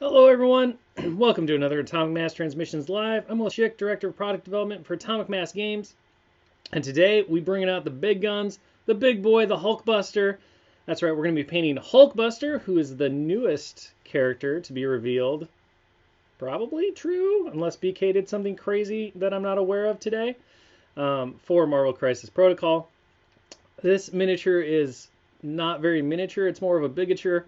Hello, everyone. Welcome to another Atomic Mass Transmissions Live. I'm Will Schick, Director of Product Development for Atomic Mass Games. And today we bringing out the big guns, the big boy, the Hulkbuster. That's right, we're going to be painting Hulkbuster, who is the newest character to be revealed. Probably true, unless BK did something crazy that I'm not aware of today, for Marvel Crisis Protocol. This miniature is not very miniature, it's more of a bigature.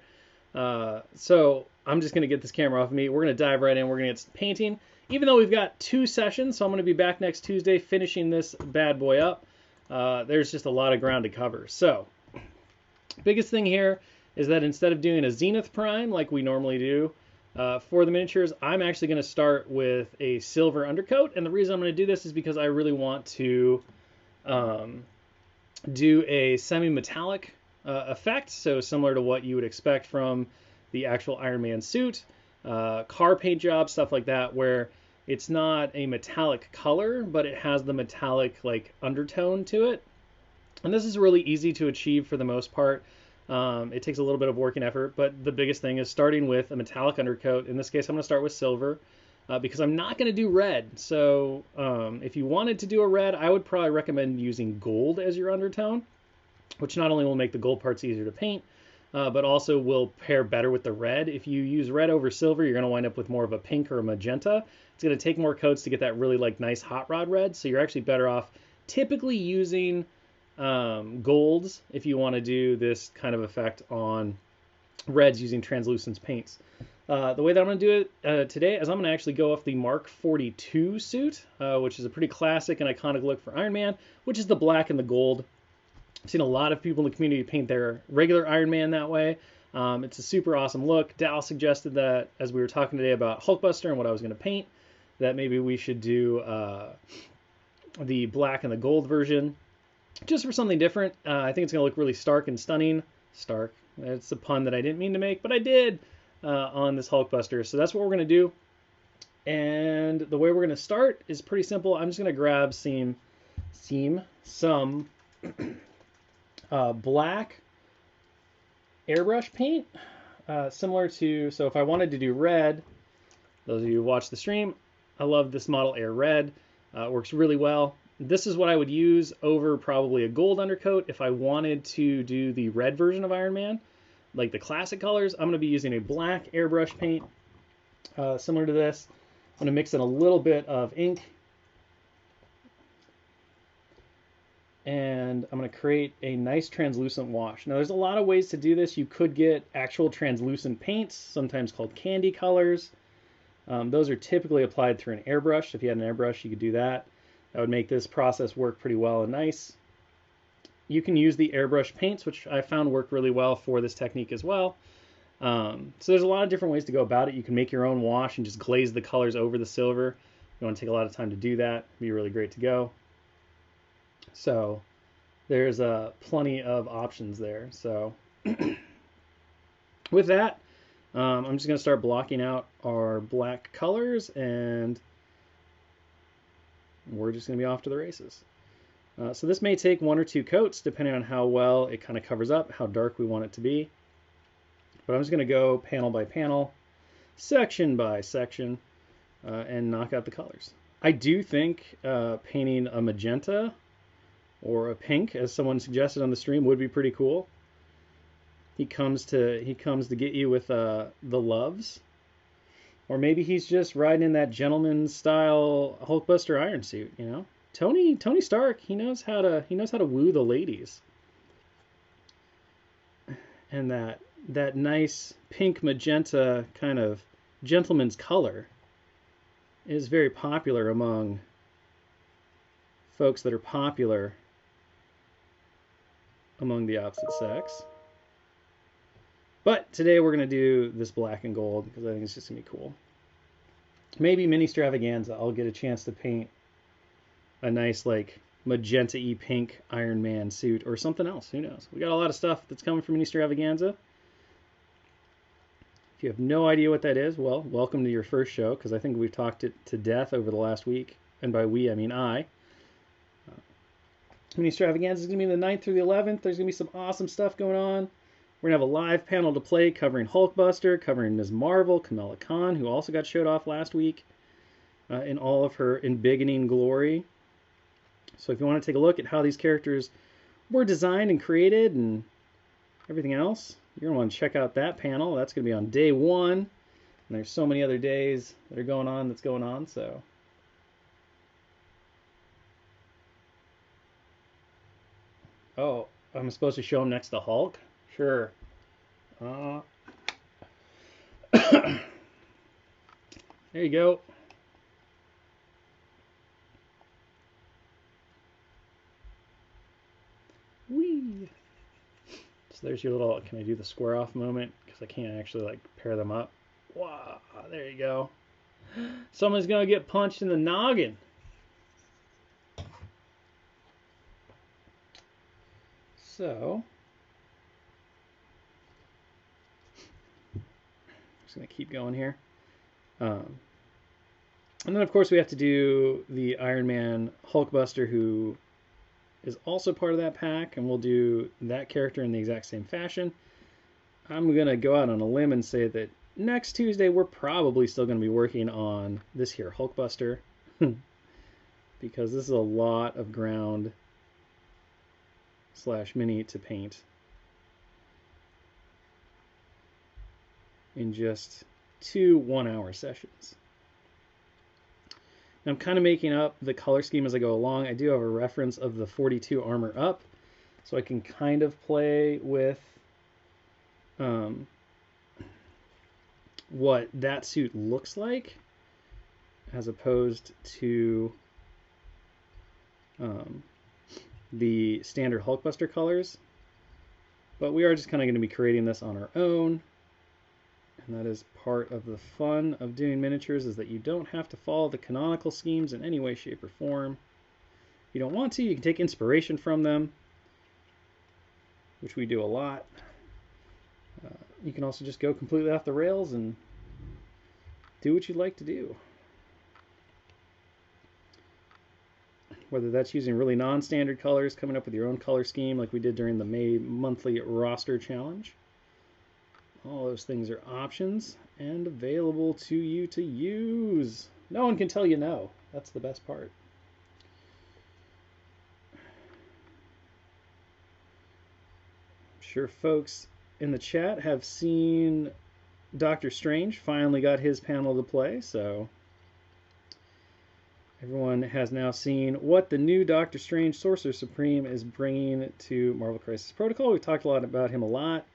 So I'm just going to get this camera off of me. We're going to dive right in. We're going to get painting. Even though we've got 2 sessions, so I'm going to be back next Tuesday finishing this bad boy up. There's just a lot of ground to cover. So biggest thing here is that instead of doing a Zenith Prime like we normally do for the miniatures, I'm actually going to start with a silver undercoat. And the reason I'm going to do this is because I really want to do a semi-metallic effect, so similar to what you would expect from the actual Iron Man suit, car paint job, stuff like that, where it's not a metallic color, but it has the metallic like undertone to it. And this is really easy to achieve for the most part. It takes a little bit of work and effort, but the biggest thing is starting with a metallic undercoat. In this case, I'm going to start with silver because I'm not going to do red. So if you wanted to do a red, I would probably recommend using gold as your undertone, which not only will make the gold parts easier to paint, but also will pair better with the red. If you use red over silver, you're going to wind up with more of a pink or a magenta. It's going to take more coats to get that really like nice hot rod red, so you're actually better off typically using golds if you want to do this kind of effect on reds using Translucence paints. The way that I'm going to do it today is I'm going to actually go off the Mark 42 suit, which is a pretty classic and iconic look for Iron Man, which is the black and the gold. I've seen a lot of people in the community paint their regular Iron Man that way. It's a super awesome look. Dal suggested that as we were talking today about Hulkbuster and what I was going to paint, that maybe we should do the black and the gold version just for something different. I think it's going to look really stark and stunning. Stark. That's a pun that I didn't mean to make, but I did on this Hulkbuster. So that's what we're going to do. And the way we're going to start is pretty simple. I'm just going to grab some black airbrush paint, similar to, so if I wanted to do red, those of you who watch the stream, I love this model Air Red. It works really well. This is what I would use over probably a gold undercoat if I wanted to do the red version of Iron Man, like the classic colors. I'm going to be using a black airbrush paint, similar to this. I'm going to mix in a little bit of ink, and I'm going to create a nice translucent wash. Now, there's a lot of ways to do this. You could get actual translucent paints, sometimes called candy colors. Those are typically applied through an airbrush. If you had an airbrush, you could do that. That would make this process work pretty well and nice. You can use the airbrush paints, which I found work really well for this technique as well. So there's a lot of different ways to go about it. You can make your own wash and just glaze the colors over the silver. You want to take a lot of time to do that. It'd be really great to go. So there's plenty of options there. So with that, I'm just going to start blocking out our black colors, and we're just going to be off to the races. So this may take 1 or 2 coats, depending on how well it kind of covers up, how dark we want it to be. But I'm just going to go panel by panel, section by section, and knock out the colors. I do think painting a magenta or a pink, as someone suggested on the stream, would be pretty cool. He comes to get you with the loves, or maybe he's just riding in that gentleman style Hulkbuster iron suit. You know, Tony Stark. He knows how to woo the ladies, and that nice pink magenta kind of gentleman's color is very popular among folks that are popular among the opposite sex. But today we're going to do this black and gold because I think it's just going to be cool. Maybe Mini Stravaganza, I'll get a chance to paint a nice like magenta-y pink Iron Man suit or something else. Who knows? We got a lot of stuff that's coming from Mini Stravaganza. If you have no idea what that is, well, welcome to your first show, because I think we've talked it to death over the last week. And by we, I mean I. Mini Stravaganza is going to be the 9th through the 11th. There's going to be some awesome stuff going on. We're going to have a live panel to play covering Hulkbuster, covering Ms. Marvel, Kamala Khan, who also got showed off last week in all of her embiggening glory. So if you want to take a look at how these characters were designed and created and everything else, you're going to want to check out that panel. That's going to be on day 1. And there's so many other days that are going on, so... Oh, I'm supposed to show him next to Hulk? Sure. There you go. Whee! So there's your little, can I do the square off moment? Because I can't actually like pair them up. Wow, there you go. Someone's going to get punched in the noggin. So, I'm just going to keep going here. And then, of course, we have to do the Iron Man Hulkbuster, who is also part of that pack, and we'll do that character in the exact same fashion. I'm going to go out on a limb and say that next Tuesday, we're probably still going to be working on this here Hulkbuster, because this is a lot of ground / mini to paint in just 2 1-hour sessions. Now I'm kind of making up the color scheme as I go along. I do have a reference of the 42 Armor Up, so I can kind of play with what that suit looks like as opposed to the standard Hulkbuster colors. But we are just kind of going to be creating this on our own. And that is part of the fun of doing miniatures, is that you don't have to follow the canonical schemes in any way, shape, or form. If you don't want to, you can take inspiration from them, which we do a lot. You can also just go completely off the rails and do what you'd like to do. Whether that's using really non-standard colors, coming up with your own color scheme like we did during the May monthly roster challenge. All those things are options and available to you to use. No one can tell you no. That's the best part. I'm sure folks in the chat have seen Doctor Strange finally got his panel to play, so everyone has now seen what the new Doctor Strange Sorcerer Supreme is bringing to Marvel Crisis Protocol. We've talked a lot about him a lot.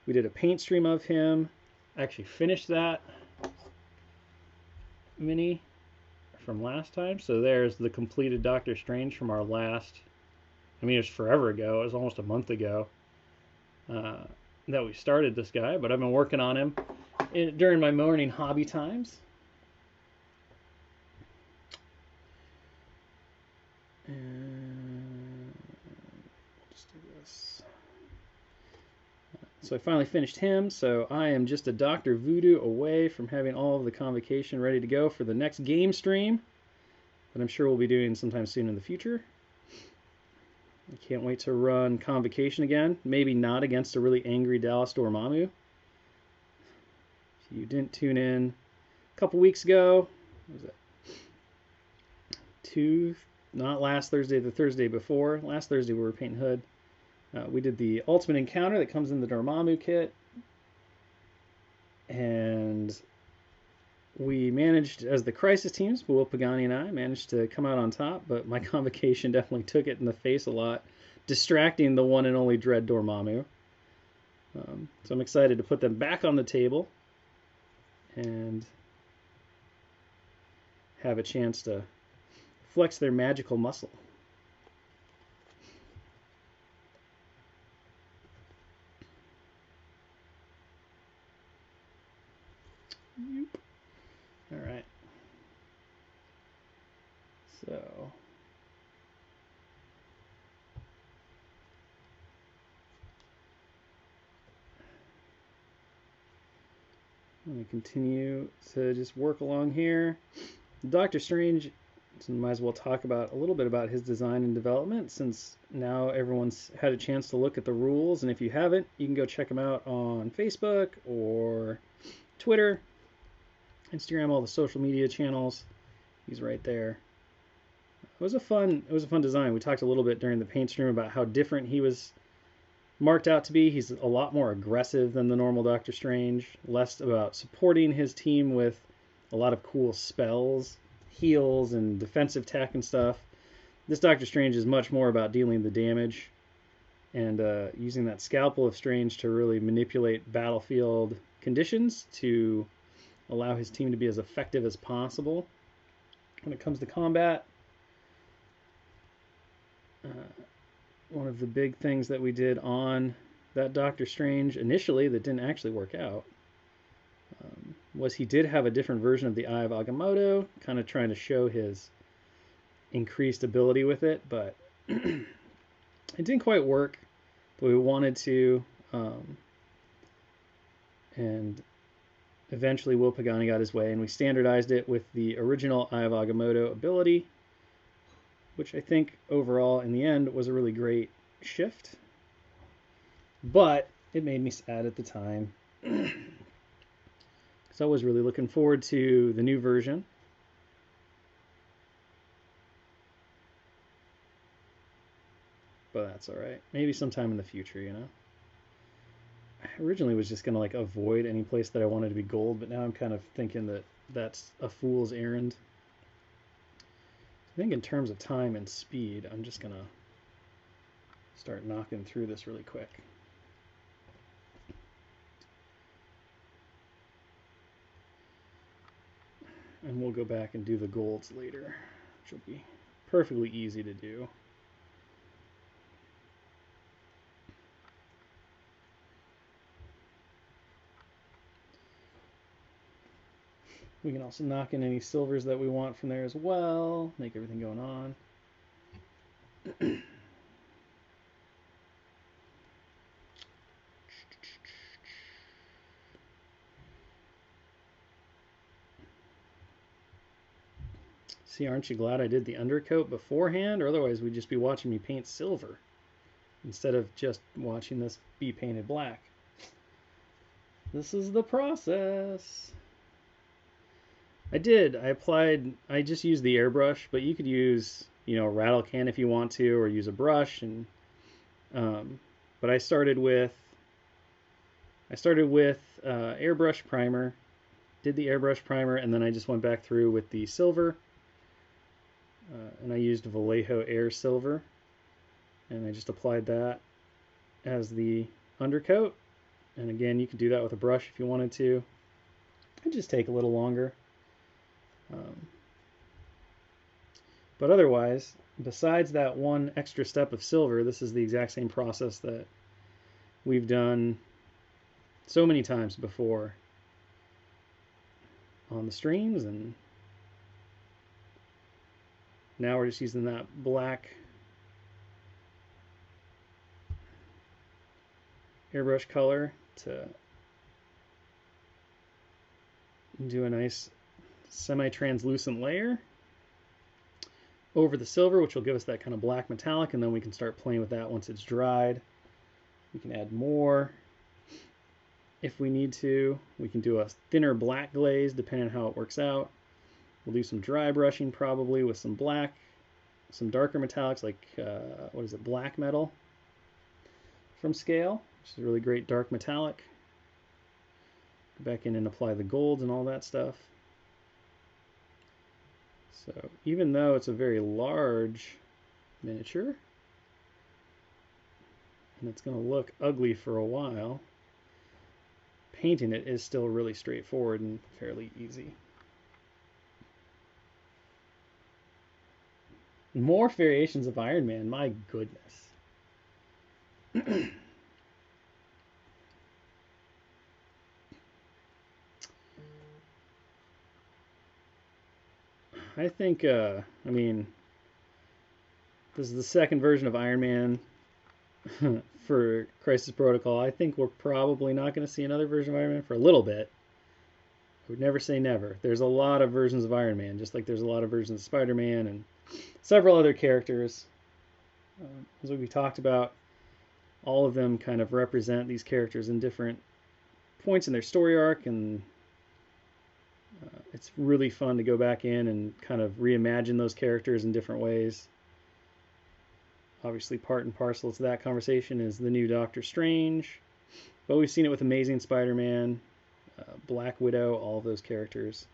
We did a paint stream of him. I actually finished that mini from last time. So there's the completed Doctor Strange from our last, I mean, it was forever ago. It was almost a month ago that we started this guy. But I've been working on him during my morning hobby times. And let's do this. So I finally finished him, so I am just a Dr. Voodoo away from having all of the convocation ready to go for the next game stream that I'm sure we'll be doing sometime soon in the future. I can't wait to run convocation again, maybe not against a really angry Dallas Dormammu. If you didn't tune in a couple weeks ago, what was it? Not last Thursday, the Thursday before. Last Thursday we were painting Hood. We did the Ultimate Encounter that comes in the Dormammu kit. And we managed, as the Crisis teams, Bull Pagani and I, managed to come out on top, but my convocation definitely took it in the face a lot, distracting the one and only Dread Dormammu. So I'm excited to put them back on the table and have a chance to flex their magical muscle. All right. So I'm going to continue to just work along here. Doctor Strange So might as well talk about a little bit about his design and development, since now everyone's had a chance to look at the rules. And if you haven't, you can go check him out on Facebook or Twitter, Instagram, all the social media channels. He's right there. It was a fun design. We talked a little bit during the paint stream about how different he was marked out to be. He's a lot more aggressive than the normal Doctor Strange, less about supporting his team with a lot of cool spells, heals, and defensive tech and stuff. This Doctor Strange is much more about dealing the damage and using that Scalpel of Strange to really manipulate battlefield conditions to allow his team to be as effective as possible. When it comes to combat, one of the big things that we did on that Doctor Strange initially that didn't actually work out was he did have a different version of the Eye of Agamotto, kind of trying to show his increased ability with it, but it didn't quite work the way we wanted to. And eventually Will Pagani got his way, and we standardized it with the original Eye of Agamotto ability, which I think overall in the end was a really great shift. But it made me sad at the time. Because I was really looking forward to the new version. But that's alright. Maybe sometime in the future, you know? I originally was just going to like avoid any place that I wanted to be gold, but now I'm kind of thinking that that's a fool's errand. I think in terms of time and speed, I'm just going to start knocking through this really quick. And we'll go back and do the golds later, which will be perfectly easy to do. We can also knock in any silvers that we want from there as well, make everything going on. See, aren't you glad I did the undercoat beforehand? Or otherwise we'd just be watching me paint silver instead of just watching this be painted black. This is the process. I just used the airbrush, but you could use, a rattle can if you want to, or use a brush. And but I started with airbrush primer, did the airbrush primer, and then I just went back through with the silver, and I used Vallejo Air Silver, and I just applied that as the undercoat. And again, you could do that with a brush if you wanted to. It'd just take a little longer. But otherwise, besides that one extra step of silver, this is the exact same process that we've done so many times before on the streams, and now we're just using that black airbrush color to do a nice semi-translucent layer over the silver, which will give us that kind of black metallic, and then we can start playing with that once it's dried. We can add more if we need to. We can do a thinner black glaze depending on how it works out. We'll do some dry brushing probably with some black, some darker metallics like, black metal from Scale, which is a really great dark metallic. Go back in and apply the golds and all that stuff. So even though it's a very large miniature, and it's going to look ugly for a while, painting it is still really straightforward and fairly easy. More variations of Iron Man, my goodness. I think, this is the second version of Iron Man for Crisis Protocol. I think we're probably not going to see another version of Iron Man for a little bit. would never say never. There's a lot of versions of Iron Man, just like there's a lot of versions of Spider-Man and several other characters. As we talked about, all of them kind of represent these characters in different points in their story arc, and it's really fun to go back in and kind of reimagine those characters in different ways. Obviously, part and parcel to that conversation is the new Doctor Strange, but we've seen it with Amazing Spider-Man, Black Widow, all of those characters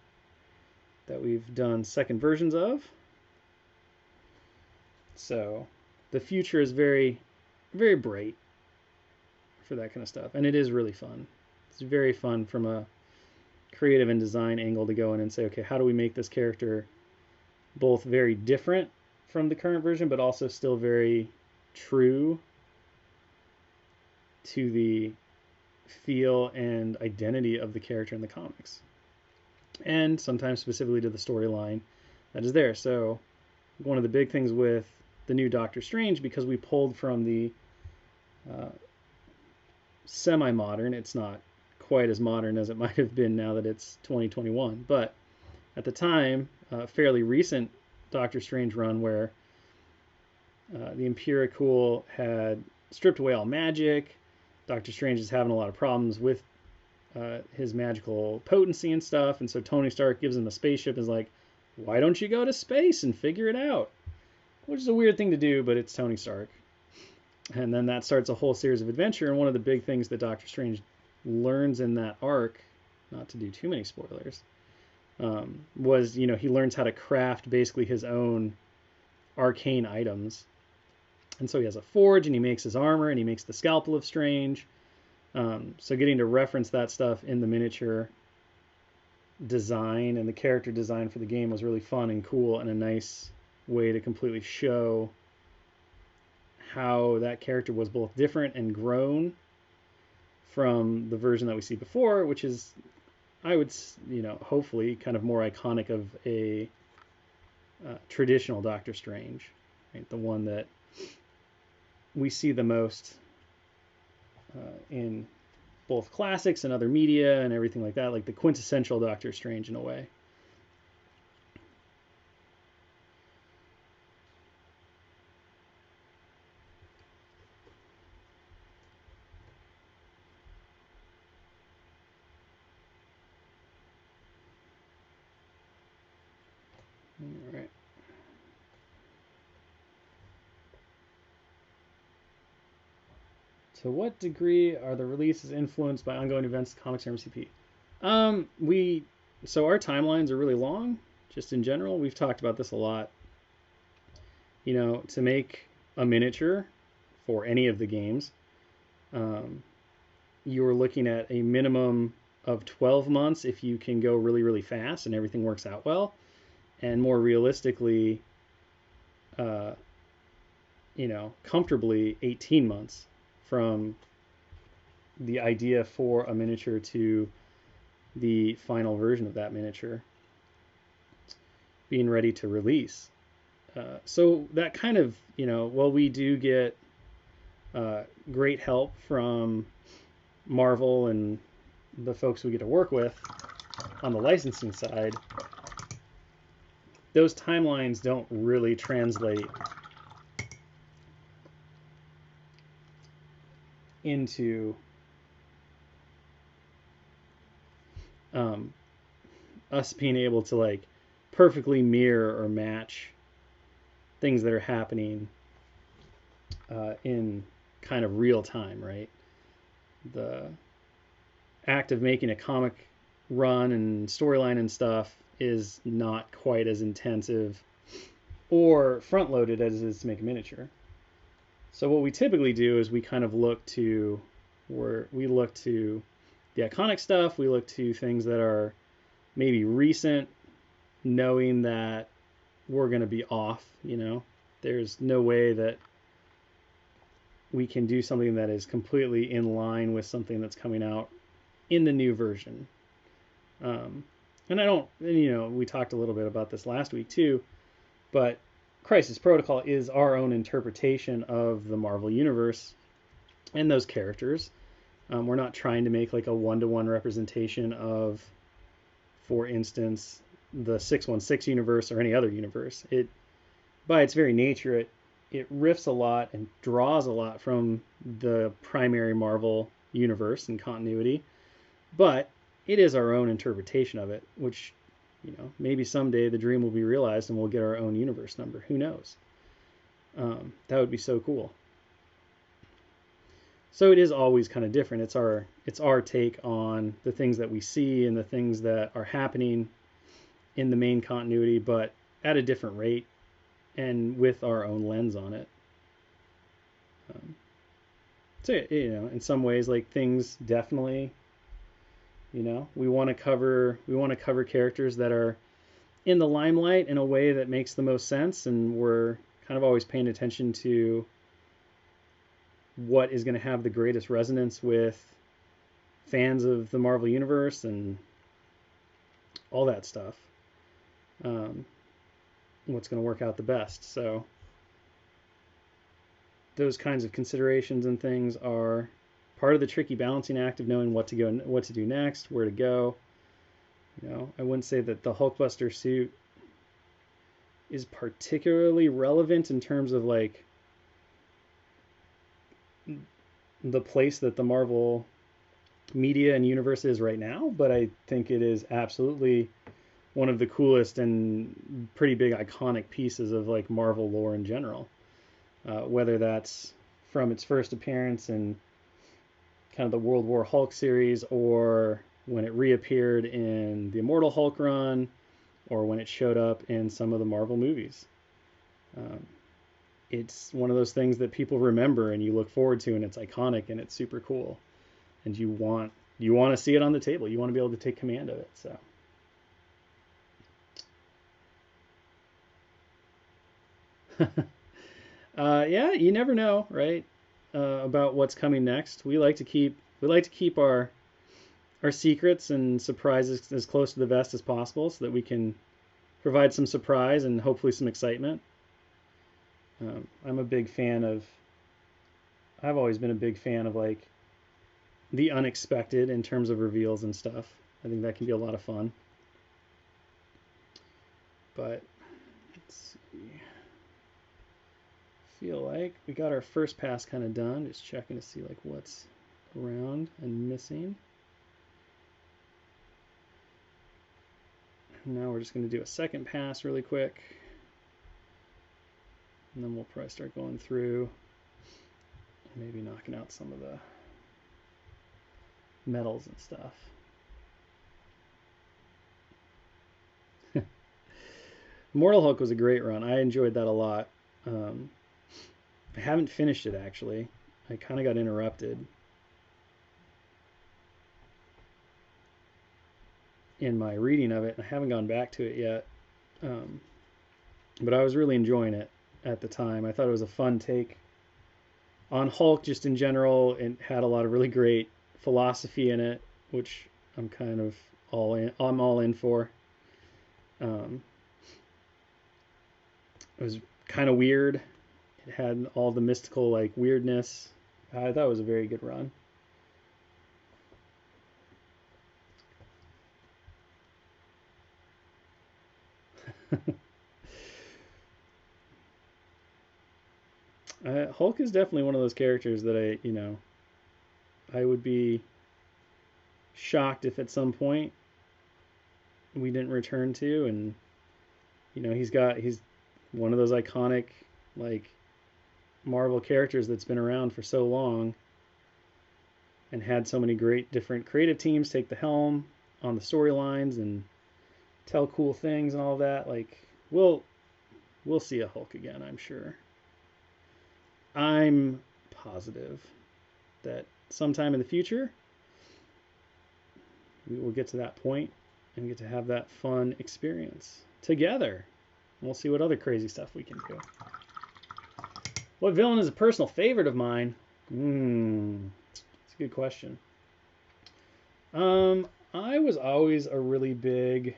that we've done second versions of. So the future is very, very bright for that kind of stuff, and it is really fun. It's very fun from a creative and design angle to go in and say, okay, how do we make this character both very different from the current version, but also still very true to the feel and identity of the character in the comics, and sometimes specifically to the storyline that is there. So one of the big things with the new Doctor Strange, because we pulled from the semi-modern, it's not quite as modern as it might have been now that it's 2021, but at the time, a fairly recent Doctor Strange run where the Empiricool had stripped away all magic. Doctor Strange is having a lot of problems with his magical potency and stuff, and so Tony Stark gives him a spaceship and is like, why don't you go to space and figure it out? Which is a weird thing to do, but it's Tony Stark. And then that starts a whole series of adventure, and one of the big things that Doctor Strange learns in that arc, not to do too many spoilers, was, he learns how to craft basically his own arcane items. And so he has a forge, and he makes his armor, and he makes the scalpel of Strange. So getting to reference that stuff in the miniature design and the character design for the game was really fun and cool, and a nice way to completely show how that character was both different and grown from the version that we see before, which is, I would, hopefully kind of more iconic of a traditional Doctor Strange, right? The one that we see the most in both classics and other media and everything like that, like the quintessential Doctor Strange in a way. All right. To what degree are the releases influenced by ongoing events, comics, and MCP? So our timelines are really long, just in general. We've talked about this a lot. To make a miniature for any of the games, you're looking at a minimum of 12 months if you can go really, really fast and everything works out well. And more realistically, comfortably 18 months from the idea for a miniature to the final version of that miniature being ready to release. So that kind of, while we do get great help from Marvel and the folks we get to work with on the licensing side, those timelines don't really translate into us being able to perfectly mirror or match things that are happening in kind of real time, right? The act of making a comic run and storyline and stuff is not quite as intensive or front-loaded as it is to make a miniature. So what we typically do is we kind of look to the iconic stuff, we look to things that are maybe recent, knowing that we're going to be off, There's no way that we can do something that is completely in line with something that's coming out in the new version. We talked a little bit about this last week too, but Crisis Protocol is our own interpretation of the Marvel Universe and those characters. We're not trying to make a one-to-one representation of for instance, the 616 universe or any other universe. It, by its very nature, it riffs a lot and draws a lot from the primary Marvel universe and continuity, but it is our own interpretation of it, which, maybe someday the dream will be realized and we'll get our own universe number. Who knows? That would be so cool. So it is always kind of different. It's our take on the things that we see and the things that are happening in the main continuity, but at a different rate and with our own lens on it. So in some ways, like, things definitely, we want to cover characters that are in the limelight in a way that makes the most sense, and we're kind of always paying attention to what is going to have the greatest resonance with fans of the Marvel Universe and all that stuff. What's going to work out the best. So those kinds of considerations and things are part of the tricky balancing act of knowing what to do next, where to go. I wouldn't say that the Hulkbuster suit is particularly relevant in terms of like the place that the Marvel media and universe is right now, but I think it is absolutely one of the coolest and pretty big iconic pieces of like Marvel lore in general. Whether that's from its first appearance in kind of the World War Hulk series, or when it reappeared in the Immortal Hulk run, or when it showed up in some of the Marvel movies. It's one of those things that people remember and you look forward to, and it's iconic and it's super cool, and you want to see it on the table. You want to be able to take command of it. So yeah, you never know, right? About what's coming next. We like to keep our secrets and surprises as close to the vest as possible, so that we can provide some surprise and hopefully some excitement. I've always been a big fan of like the unexpected in terms of reveals and stuff. I think that can be a lot of fun. But let's see. Feel like we got our first pass kind of done. Just checking to see like what's around and missing. Now we're just going to do a second pass really quick. And then we'll probably start going through and maybe knocking out some of the metals and stuff. Immortal Hulk was a great run. I enjoyed that a lot. I haven't finished it, actually. I kind of got interrupted in my reading of it. I haven't gone back to it yet. But I was really enjoying it at the time. I thought it was a fun take on Hulk just in general. It had a lot of really great philosophy in it, which I'm kind of all in for. It was kind of weird. It had all the mystical like weirdness. I thought it was a very good run. Hulk is definitely one of those characters that I would be shocked if at some point we didn't return to. And he's one of those iconic like Marvel characters that's been around for so long and had so many great different creative teams take the helm on the storylines and tell cool things and all that. Like we'll see a Hulk again, I'm sure. I'm positive that sometime in the future we will get to that point and get to have that fun experience together. We'll see what other crazy stuff we can do. What villain is a personal favorite of mine? That's a good question. I was always a really big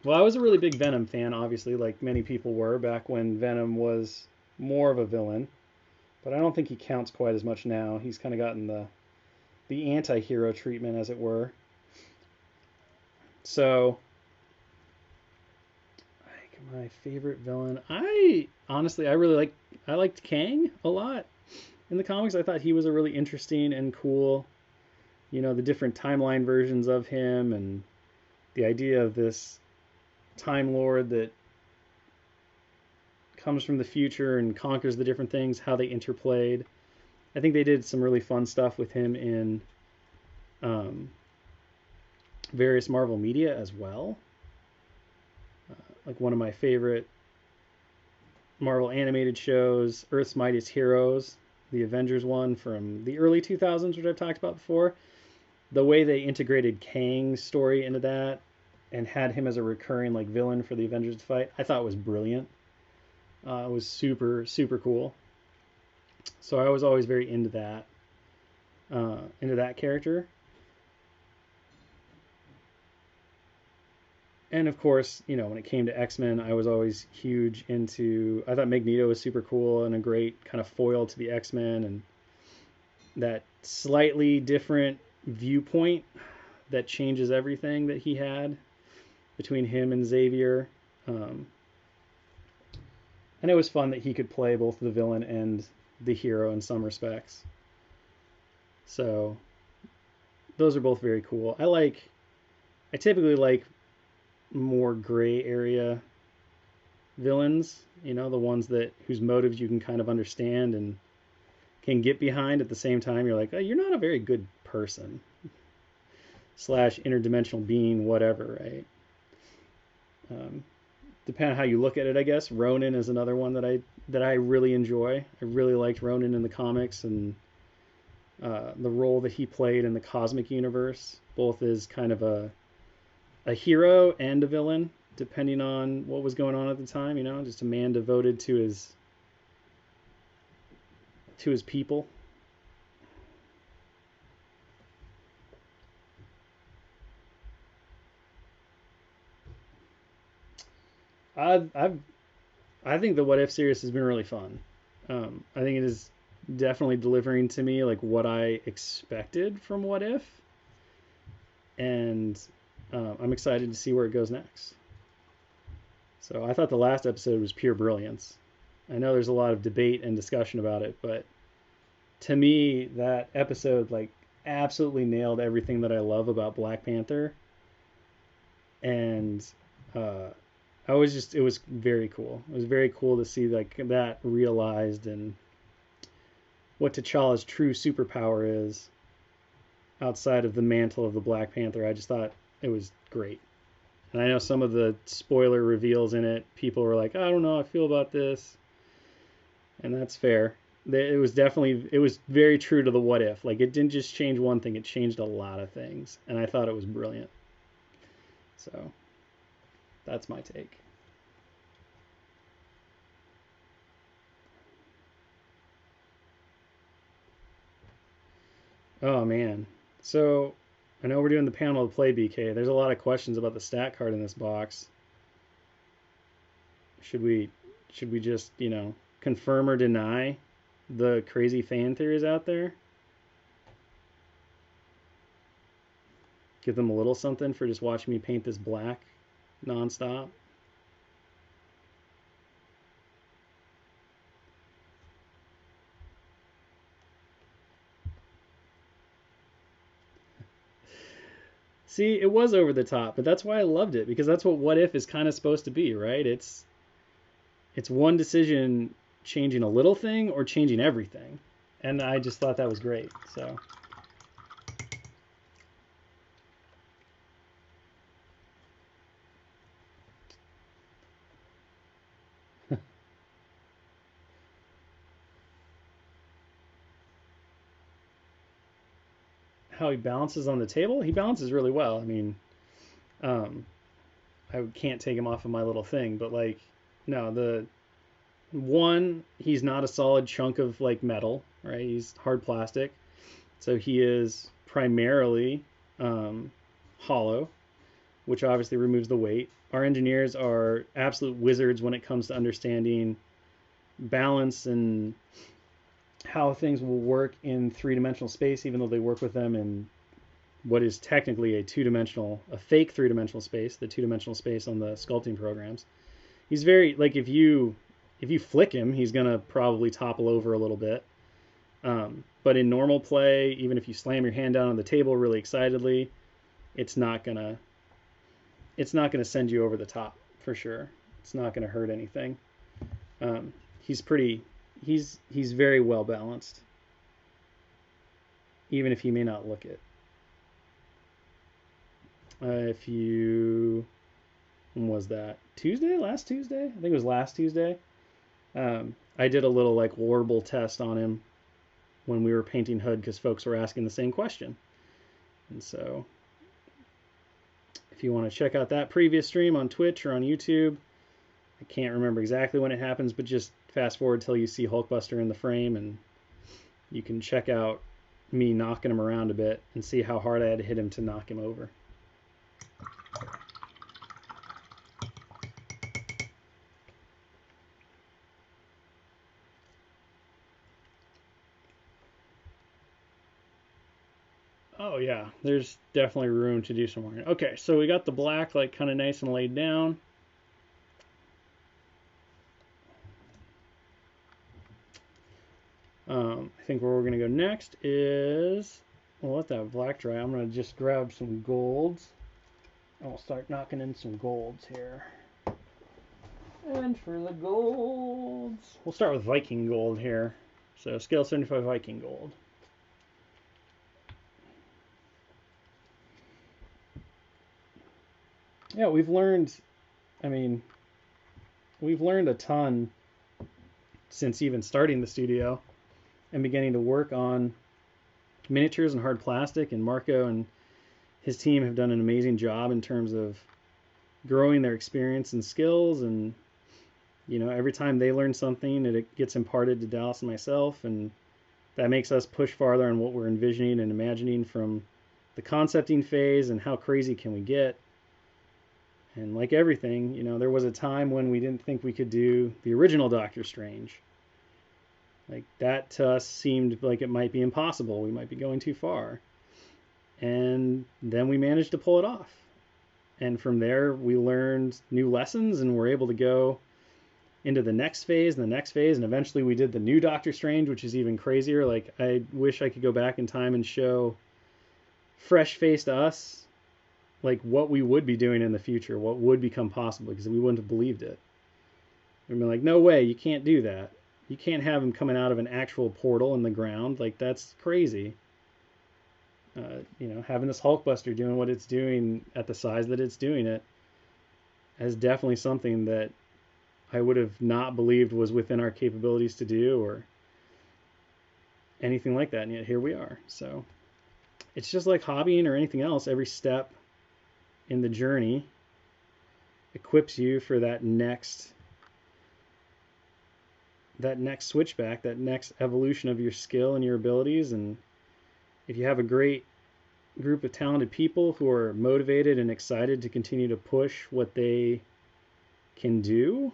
Venom fan, obviously, like many people were back when Venom was more of a villain. But I don't think he counts quite as much now. He's kind of gotten the anti-hero treatment, as it were. So, like, my favorite villain, I honestly, I liked Kang a lot in the comics. I thought he was a really interesting and cool, the different timeline versions of him, and the idea of this Time Lord that comes from the future and conquers the different things, how they interplayed. I think they did some really fun stuff with him in um, various Marvel media as well. Like one of my favorite Marvel animated shows, Earth's Mightiest Heroes, the Avengers one from the early 2000s, which I've talked about before. The way they integrated Kang's story into that and had him as a recurring like villain for the Avengers to fight, I thought was brilliant. It was super, super cool. So I was always very into that character. And of course, when it came to X-Men, I was always huge into. I thought Magneto was super cool and a great kind of foil to the X-Men, and that slightly different viewpoint that changes everything that he had between him and Xavier. And it was fun that he could play both the villain and the hero in some respects. So those are both very cool. I typically like more gray area villains, the ones that whose motives you can kind of understand and can get behind at the same time. You're like, oh, you're not a very good person / interdimensional being, whatever, right? Depending on how you look at it, I guess. Ronan is another one that I really enjoy. I really liked Ronan in the comics and the role that he played in the cosmic universe, both as kind of a hero and a villain, depending on what was going on at the time. Just a man devoted to his people. I think the What If series has been really fun. I think it is definitely delivering to me like what I expected from What If, and I'm excited to see where it goes next. So I thought the last episode was pure brilliance. I know there's a lot of debate and discussion about it, but to me that episode like absolutely nailed everything that I love about Black Panther, and uh, it was very cool. It was very cool to see like that realized and what T'Challa's true superpower is outside of the mantle of the Black Panther. I just thought it was great. And I know some of the spoiler reveals in it, people were like, I don't know, I feel about this. And that's fair. It was very true to the What If. Like, it didn't just change one thing, it changed a lot of things. And I thought it was brilliant. So, that's my take. Oh, man. So, I know we're doing the panel to play, BK. There's a lot of questions about the stat card in this box. Should we just, confirm or deny the crazy fan theories out there? Give them a little something for just watching me paint this black nonstop. See, it was over the top, but that's why I loved it, because that's what If is kind of supposed to be, right? It's one decision changing a little thing or changing everything. And I just thought that was great. So how he balances on the table, he balances really well. I mean, um, I can't take him off of my little thing, but like, no, the one, he's not a solid chunk of like metal, right? He's hard plastic. So he is primarily hollow, which obviously removes the weight. Our engineers are absolute wizards when it comes to understanding balance and how things will work in three-dimensional space, even though they work with them in what is technically a fake three-dimensional space, the two-dimensional space on the sculpting programs. He's very, like, if you flick him, he's gonna probably topple over a little bit. But in normal play, even if you slam your hand down on the table really excitedly, it's not gonna send you over the top for sure. It's not gonna hurt anything. He's very well balanced, even if you may not look it. When was that? Last Tuesday? I think it was last Tuesday. I did a little like warble test on him when we were painting Hood because folks were asking the same question. And so if you want to check out that previous stream on Twitch or on YouTube, I can't remember exactly when it happens, but just fast forward till you see Hulkbuster in the frame and you can check out me knocking him around a bit and see how hard I had to hit him to knock him over. Oh yeah, there's definitely room to do some more. Okay, so we got the black like kind of nice and laid down. I think where we're gonna go next is, we'll let that black dry. I'm gonna just grab some golds and we'll start knocking in some golds here. And for the golds, we'll start with Viking gold here. So scale 75 Viking gold. Yeah, we've learned a ton since even starting the studio and beginning to work on miniatures and hard plastic, and Marco and his team have done an amazing job in terms of growing their experience and skills, and every time they learn something, it gets imparted to Dallas and myself, and that makes us push farther on what we're envisioning and imagining from the concepting phase and how crazy can we get. And like everything, there was a time when we didn't think we could do the original Doctor Strange. Like that to us seemed like it might be impossible. We might be going too far. And then we managed to pull it off. And from there, we learned new lessons and were able to go into the next phase and the next phase. And eventually we did the new Doctor Strange, which is even crazier. Like I wish I could go back in time and show fresh-faced us like what we would be doing in the future, what would become possible, because we wouldn't have believed it. We'd be like, no way, you can't do that. You can't have him coming out of an actual portal in the ground. Like, that's crazy. Having this Hulkbuster doing what it's doing at the size that it's doing it is definitely something that I would have not believed was within our capabilities to do or anything like that. And yet here we are. So it's just like hobbying or anything else. Every step in the journey equips you for that next switchback, that next evolution of your skill and your abilities. And if you have a great group of talented people who are motivated and excited to continue to push what they can do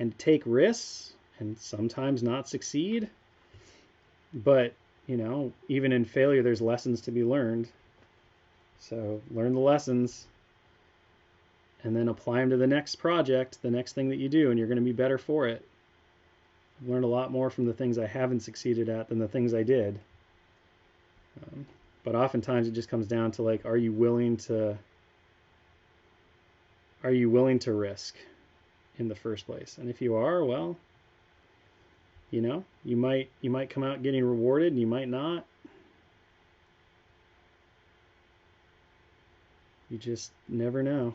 and take risks and sometimes not succeed, but even in failure there's lessons to be learned. So learn the lessons and then apply them to the next project, the next thing that you do, and you're going to be better for it. I've learned a lot more from the things I haven't succeeded at than the things I did. But oftentimes it just comes down to like, are you willing to risk in the first place? And if you are, well, you might come out getting rewarded and you might not. You just never know.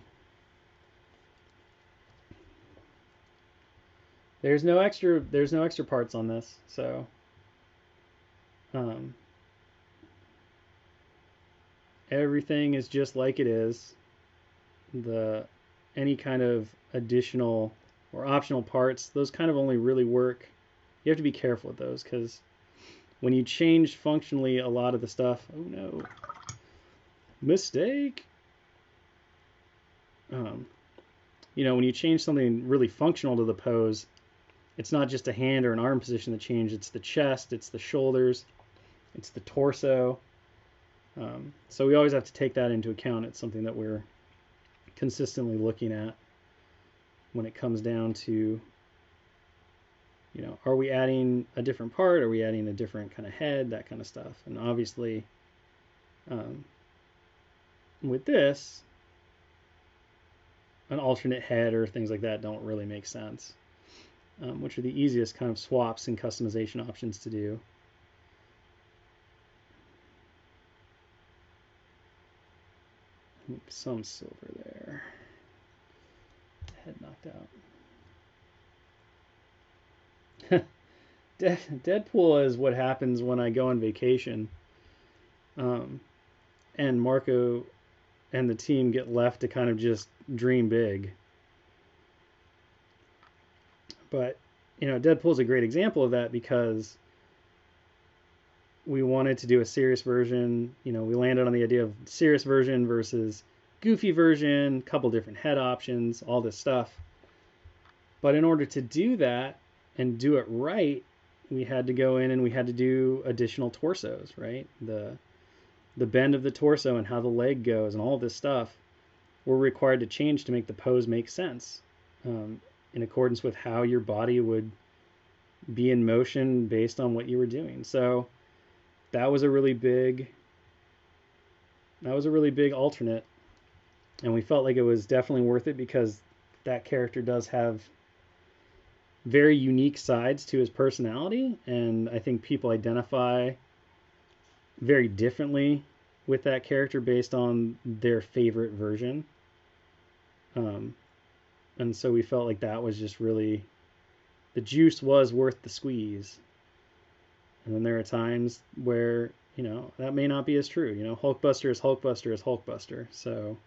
There's no extra parts on this, so everything is just like it is. Any kind of additional or optional parts, those kind of only really work. You have to be careful with those, because when you change functionally a lot of the stuff, oh no, mistake. When you change something really functional to the pose, it's not just a hand or an arm position that change, it's the chest, it's the shoulders, it's the torso. So we always have to take that into account. It's something that we're consistently looking at when it comes down to, are we adding a different part? Are we adding a different kind of head? That kind of stuff. And obviously, with this, an alternate head or things like that don't really make sense, which are the easiest kind of swaps and customization options to do. Some silver there. Head knocked out. Deadpool is what happens when I go on vacation, and Marco and the team get left to kind of just dream big. But, Deadpool is a great example of that because we wanted to do a serious version. We landed on the idea of serious version versus goofy version, couple different head options, all this stuff. But in order to do that and do it right, we had to go in and we had to do additional torsos, right? The bend of the torso and how the leg goes and all this stuff were required to change to make the pose make sense, in accordance with how your body would be in motion based on what you were doing. So that was a really big alternate, and we felt like it was definitely worth it because that character does have very unique sides to his personality, and I think people identify very differently with that character based on their favorite version. And so we felt like that was just really, the juice was worth the squeeze. And then there are times where, that may not be as true. Hulkbuster is Hulkbuster is Hulkbuster. So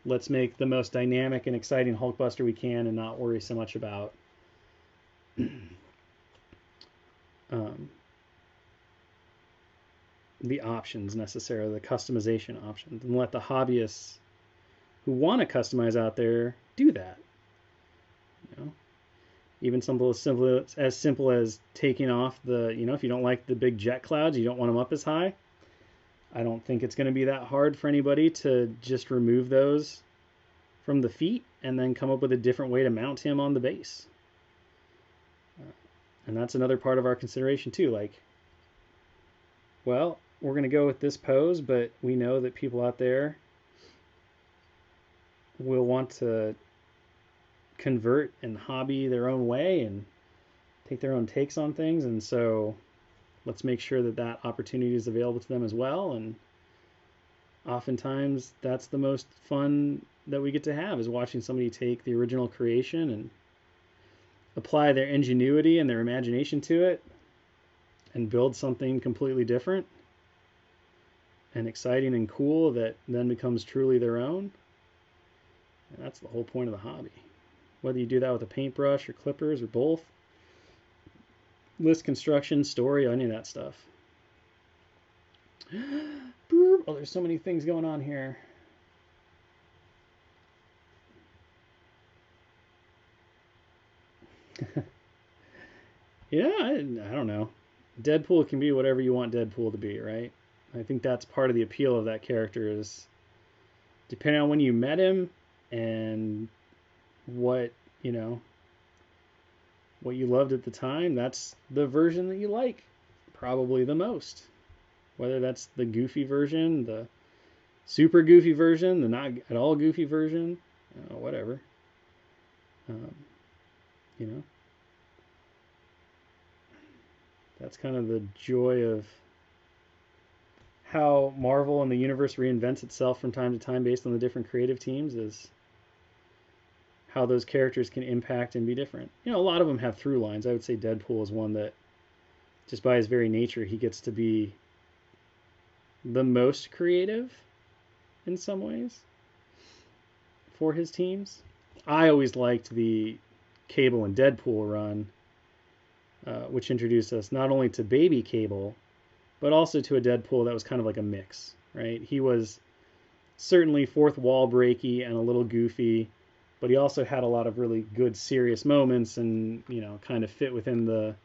let's make the most dynamic and exciting Hulkbuster we can and not worry so much about the options necessarily, the customization options, and let the hobbyists who want to customize out there do that. Even as simple as taking off the, if you don't like the big jet clouds, you don't want them up as high. I don't think it's going to be that hard for anybody to just remove those from the feet and then come up with a different way to mount him on the base. And that's another part of our consideration too. Like, well, we're going to go with this pose, but we know that people out there will want to convert and hobby their own way and take their own takes on things, and so let's make sure that that opportunity is available to them as well. And oftentimes that's the most fun that we get to have, is watching somebody take the original creation and apply their ingenuity and their imagination to it and build something completely different and exciting and cool that then becomes truly their own. And that's the whole point of the hobby. Whether you do that with a paintbrush or clippers or both, list construction, story, any of that stuff. Oh, there's so many things going on here. Yeah, I don't know. Deadpool can be whatever you want Deadpool to be, right? I think that's part of the appeal of that character, is depending on when you met him and what you loved at the time, that's the version that you like probably the most. Whether that's the goofy version, the super goofy version, the not at all goofy version, whatever. That's kind of the joy of how Marvel and the universe reinvents itself from time to time based on the different creative teams, is how those characters can impact and be different. A lot of them have through lines. I would say Deadpool is one that, just by his very nature, he gets to be the most creative in some ways for his teams. I always liked the Cable and Deadpool run, which introduced us not only to baby Cable, but also to a Deadpool that was kind of like a mix, right? He was certainly fourth wall breaky and a little goofy, but he also had a lot of really good serious moments and, kind of fit within the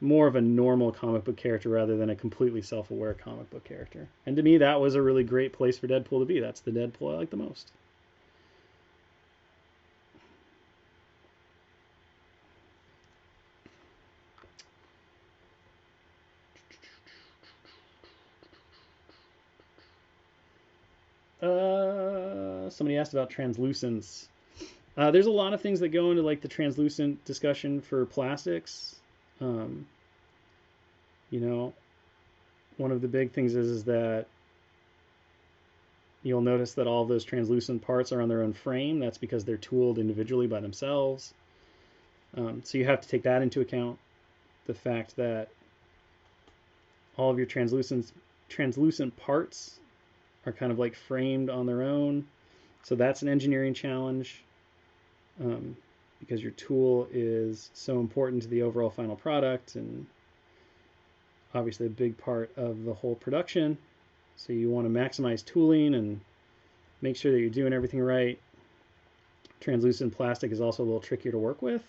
more of a normal comic book character rather than a completely self-aware comic book character. And to me, that was a really great place for Deadpool to be. That's the Deadpool I like the most. Somebody asked about Translucence. There's a lot of things that go into like the translucent discussion for plastics. Um, you know, one of the big things is that you'll notice that all of those translucent parts are on their own frame. That's because they're tooled individually by themselves. So you have to take that into account. The fact that all of your translucent parts are kind of like framed on their own. So that's an engineering challenge, because your tool is so important to the overall final product and obviously a big part of the whole production. So you want to maximize tooling and make sure that you're doing everything right. Translucent plastic is also a little trickier to work with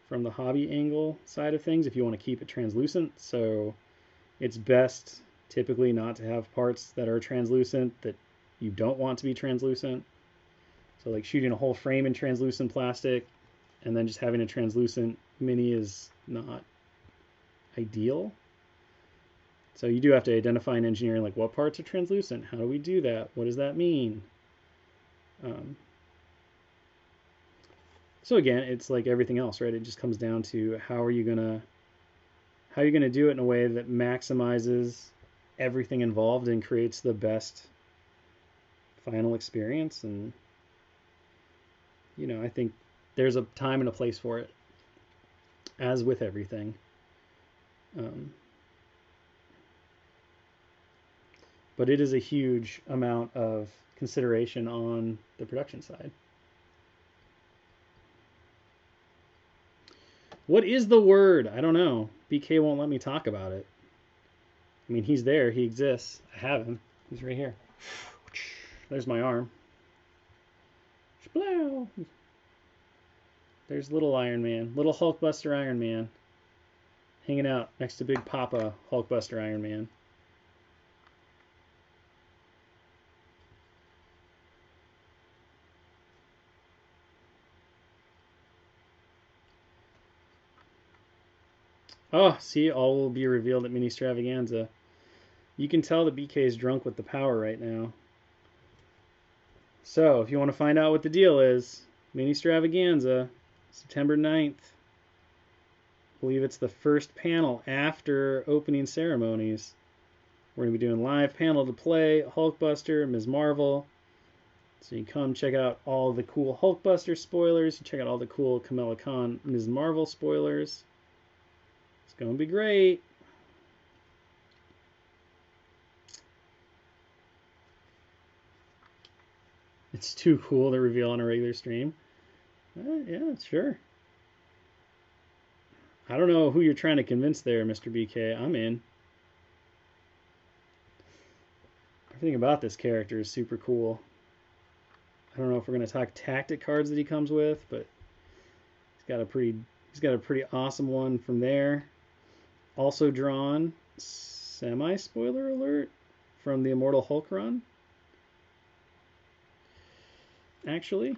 from the hobby angle side of things if you want to keep it translucent. So it's best typically not to have parts that are translucent that you don't want to be translucent. So like shooting a whole frame in translucent plastic and then just having a translucent mini is not ideal. So you do have to identify in engineering like what parts are translucent, how do we do that, what does that mean? So again, it's like everything else, right? It just comes down to how you're gonna do it in a way that maximizes everything involved and creates the best final experience. And I think there's a time and a place for it, as with everything. But it is a huge amount of consideration on the production side. What is the word? I don't know. BK won't let me talk about it. I mean, he's there. He exists. I have him. He's right here. There's my arm. There's little Iron Man. Little Hulkbuster Iron Man. Hanging out next to Big Papa Hulkbuster Iron Man. Oh, see, all will be revealed at Mini Stravaganza. You can tell that BK is drunk with the power right now. So, if you want to find out what the deal is, Mini Stravaganza, September 9th. I believe it's the first panel after opening ceremonies. We're going to be doing live panel to play, Hulkbuster, Ms. Marvel. So you come check out all the cool Hulkbuster spoilers. You check out all the cool Kamala Khan, Ms. Marvel spoilers. It's going to be great. It's too cool to reveal on a regular stream. Yeah, sure. I don't know who you're trying to convince there, Mr. BK. I'm in. Everything about this character is super cool. I don't know if we're going to talk tactic cards that he comes with, but he's got a pretty awesome one from there. Also drawn, semi-spoiler alert, from the Immortal Hulk run. Actually.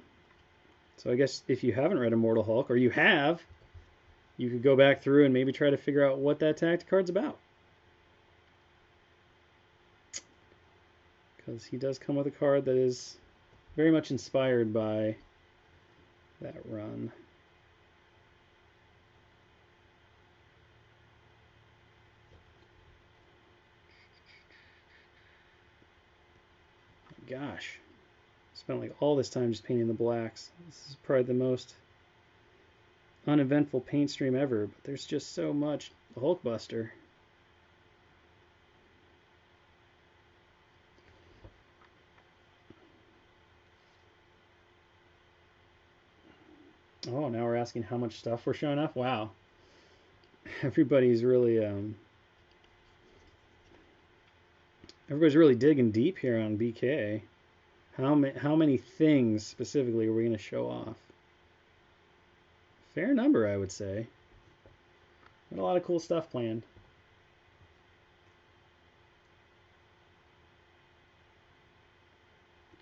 So I guess if you haven't read Immortal Hulk, or you have, you could go back through and maybe try to figure out what that tactic card's about. Because he does come with a card that is very much inspired by that run. Gosh, I spent like all this time just painting the blacks. This is probably the most uneventful paint stream ever, but there's just so much Hulkbuster. Oh, now we're asking how much stuff we're showing off. Wow, everybody's really digging deep here on BK. How many things specifically are we going to show off? Fair number, I would say. Got a lot of cool stuff planned.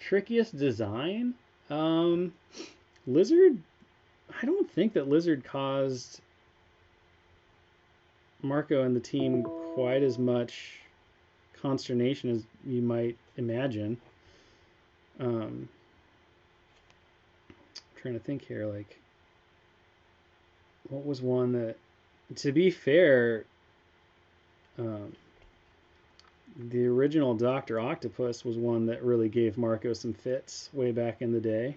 Trickiest design? Lizard? I don't think that Lizard caused Marco and the team quite as much consternation as you might imagine. I'm trying to think here, like, what was one that, to be fair, the original Dr. Octopus was one that really gave Marco some fits way back in the day.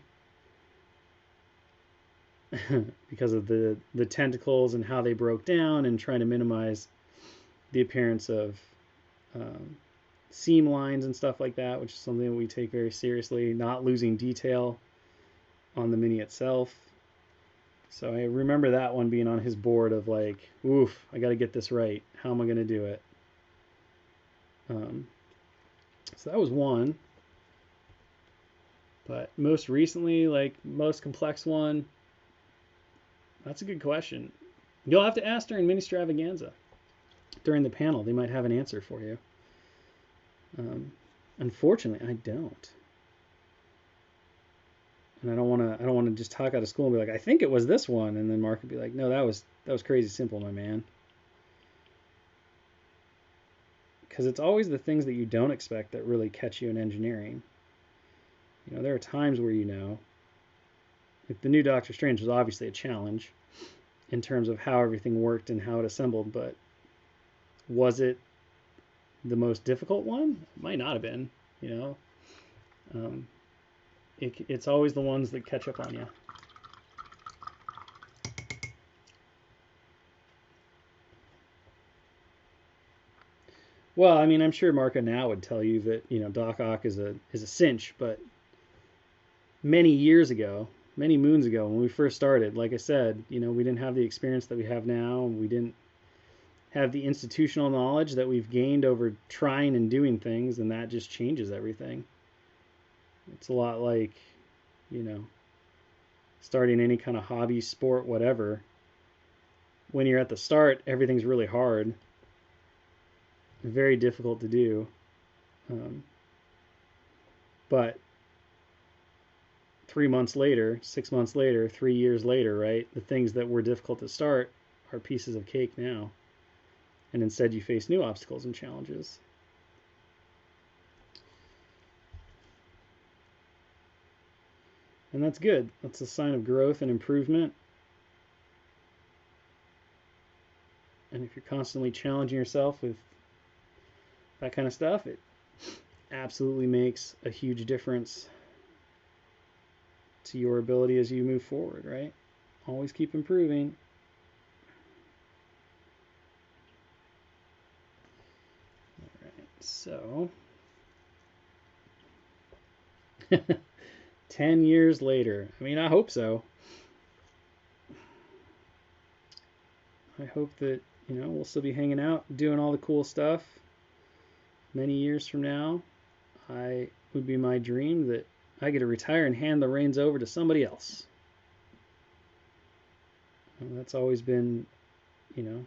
Because of the tentacles and how they broke down and trying to minimize the appearance of seam lines and stuff like that, which is something that we take very seriously, not losing detail on the mini itself. So I remember that one being on his board of like, oof, I got to get this right. How am I going to do it? So that was one. But most recently, like most complex one, that's a good question. You'll have to ask during Mini-Stravaganza. During the panel, they might have an answer for you. Unfortunately, I don't. And I don't want to just talk out of school and be like, I think it was this one, and then Mark would be like, no, that was crazy simple, my man. Because it's always the things that you don't expect that really catch you in engineering. You know, there are times where like the new Doctor Strange was obviously a challenge in terms of how everything worked and how it assembled, but was it the most difficult one? It might not have been, you know. It's always the ones that catch up on you. Well, I mean, I'm sure Marco now would tell you that, you know, Doc Ock is a cinch, but many years ago, many moons ago, when we first started, like I said, you know, we didn't have the experience that we have now, and we didn't have the institutional knowledge that we've gained over trying and doing things, and that just changes everything. It's a lot like, you know, starting any kind of hobby, sport, whatever. When you're at the start, everything's really hard, very difficult to do. But 3 months later, 6 months later, 3 years later, right? The things that were difficult to start are pieces of cake now. And instead you face new obstacles and challenges. And that's good. That's a sign of growth and improvement. And if you're constantly challenging yourself with that kind of stuff, it absolutely makes a huge difference to your ability as you move forward, right? Always keep improving. All right, so 10 years later. I mean, I hope so. I hope that, you know, we'll still be hanging out, doing all the cool stuff. Many years from now, I would be my dream that I get to retire and hand the reins over to somebody else. And that's always been, you know,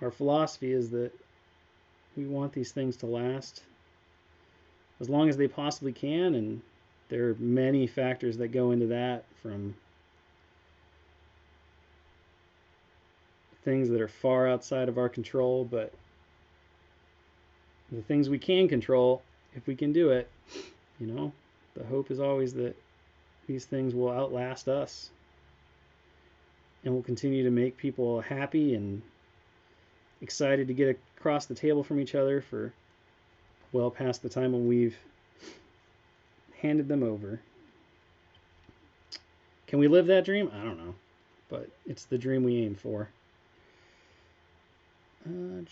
our philosophy is that we want these things to last as long as they possibly can, and there are many factors that go into that, from things that are far outside of our control, but the things we can control, if we can do it, you know, the hope is always that these things will outlast us and will continue to make people happy and excited to get across the table from each other for well past the time when we've handed them over. Can we live that dream? I don't know, but it's the dream we aim for. I don't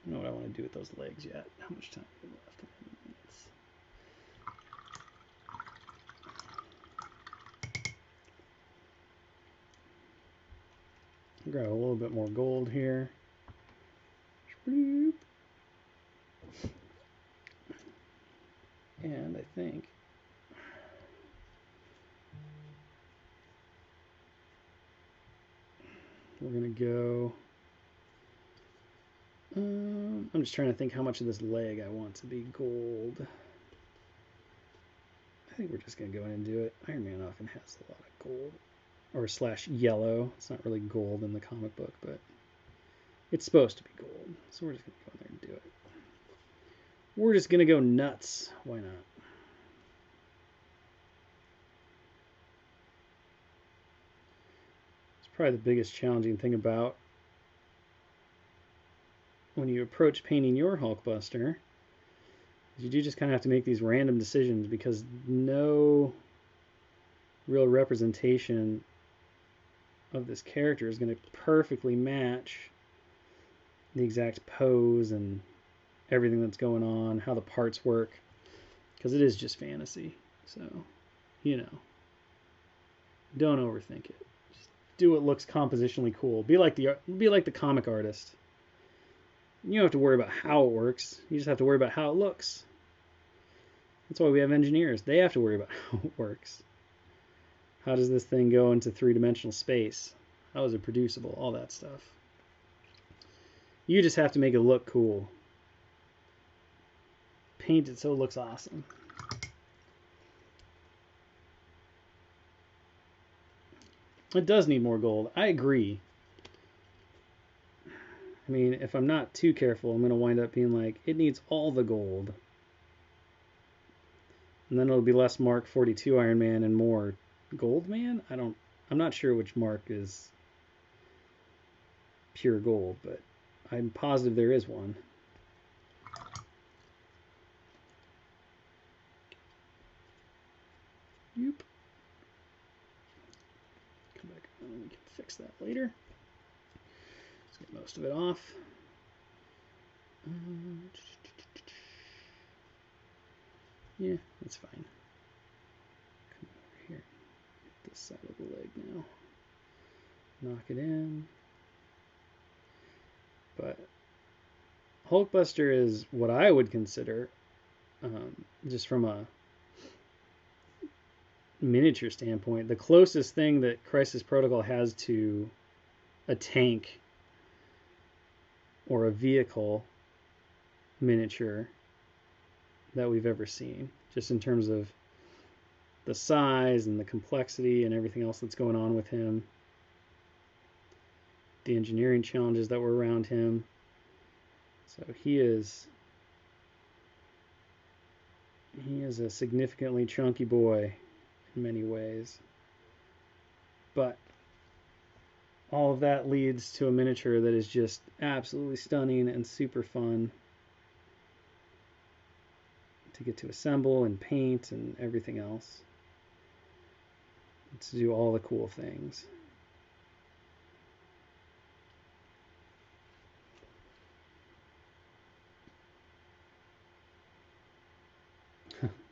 know what I want to do with those legs yet. How much time do we have left? Grab a little bit more gold here. And I think we'll we're going to go... I'm just trying to think how much of this leg I want to be gold. I think we're just going to go in and do it. Iron Man often has a lot of gold. Or slash yellow. It's not really gold in the comic book, but it's supposed to be gold. So we're just going to go in there and do it. We're just going to go nuts. Why not? It's probably the biggest challenging thing about when you approach painting your Hulkbuster. You do just kind of have to make these random decisions because no real representation of this character is going to perfectly match the exact pose and everything that's going on, how the parts work, because it is just fantasy. So, you know, don't overthink it. Just do what looks compositionally cool. Be like the comic artist. You don't have to worry about how it works. You just have to worry about how it looks. That's why we have engineers. They have to worry about how it works. How does this thing go into three-dimensional space? How is it producible? All that stuff. You just have to make it look cool. Paint it so it looks awesome. It does need more gold. I agree. I mean, if I'm not too careful, I'm going to wind up being like, it needs all the gold. And then it'll be less Mark 42 Iron Man and more Gold Man? I'm not sure which Mark is pure gold, but I'm positive there is one. Yep. Come back and we can fix that later. Let's get most of it off. Yeah, that's fine. Come over here. Hit this side of the leg now. Knock it in. But Hulkbuster is what I would consider, just from a miniature standpoint, the closest thing that Crisis Protocol has to a tank or a vehicle miniature that we've ever seen, just in terms of the size and the complexity and everything else that's going on with him, the engineering challenges that were around him. So he is a significantly chunky boy in many ways, but all of that leads to a miniature that is just absolutely stunning and super fun to get to assemble and paint and everything else, to do all the cool things.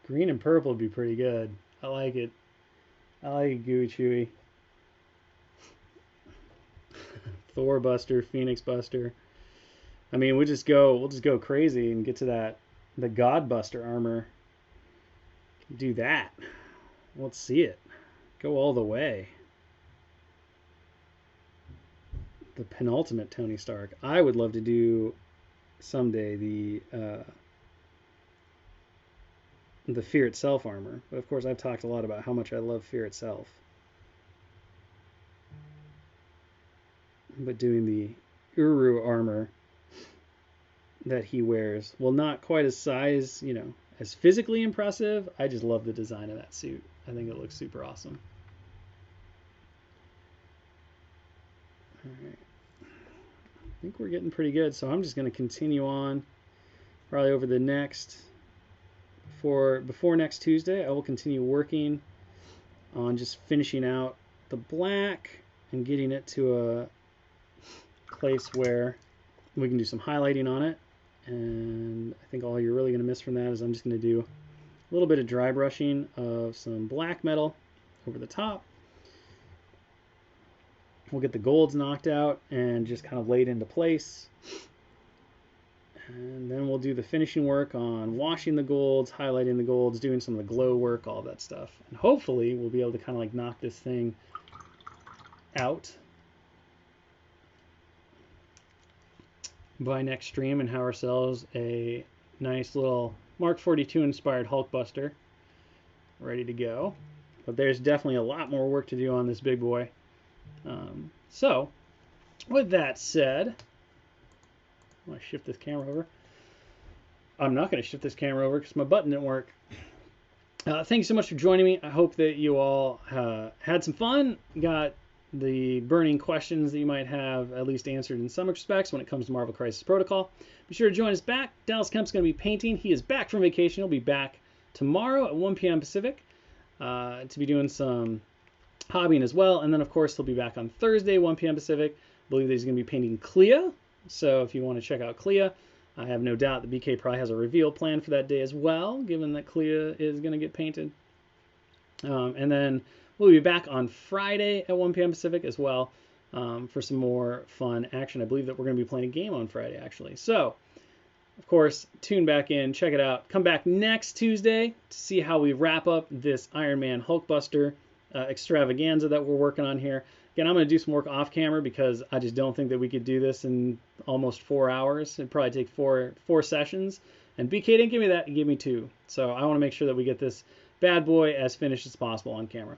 Green and purple would be pretty good. I like it. I like it gooey chewy. Thor Buster, Phoenix Buster. I mean, we'll just go crazy and get to the God Buster armor. Do that. Let's see it. Go all the way. The penultimate Tony Stark. I would love to do someday the Fear Itself armor. But of course, I've talked a lot about how much I love Fear Itself. But doing the Uru armor that he wears, well, not quite as as physically impressive. I just love the design of that suit. I think it looks super awesome. All right. I think we're getting pretty good, so I'm just going to continue on probably over the next... Before next Tuesday, I will continue working on just finishing out the black and getting it to a place where we can do some highlighting on it. And I think all you're really going to miss from that is I'm just going to do a little bit of dry brushing of some black metal over the top. We'll get the golds knocked out and just kind of laid into place. And then we'll do the finishing work on washing the golds, highlighting the golds, doing some of the glow work, all that stuff. And hopefully we'll be able to kind of like knock this thing out by next stream and have ourselves a nice little Mark 42 inspired Hulkbuster ready to go. But there's definitely a lot more work to do on this big boy. So, with that said, I'm going to shift this camera over. I'm not going to shift this camera over because my button didn't work. Thanks so much for joining me. I hope that you all had some fun, got the burning questions that you might have at least answered in some respects when it comes to Marvel Crisis Protocol. Be sure to join us back. Dallas Kemp's going to be painting. He is back from vacation. He'll be back tomorrow at 1 p.m. Pacific to be doing some hobbying as well. And then, of course, he'll be back on Thursday, 1 p.m. Pacific. I believe that he's going to be painting Clea. So if you want to check out Clea, I have no doubt that BK probably has a reveal plan for that day as well, given that Clea is going to get painted. And then we'll be back on Friday at 1 p.m. Pacific as well for some more fun action. I believe that we're going to be playing a game on Friday, actually. So, of course, tune back in, check it out. Come back next Tuesday to see how we wrap up this Iron Man Hulkbuster extravaganza that we're working on here. Again, I'm going to do some work off camera because I just don't think that we could do this in almost 4 hours. It'd probably take four sessions. And BK didn't give me that, he gave me 2. So I want to make sure that we get this bad boy as finished as possible on camera.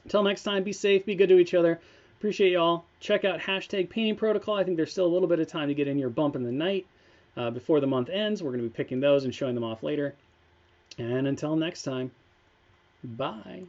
Until next time, be safe, be good to each other. Appreciate y'all. Check out hashtag Painting Protocol. I think there's still a little bit of time to get in your bump in the night before the month ends. We're going to be picking those and showing them off later. And until next time, bye.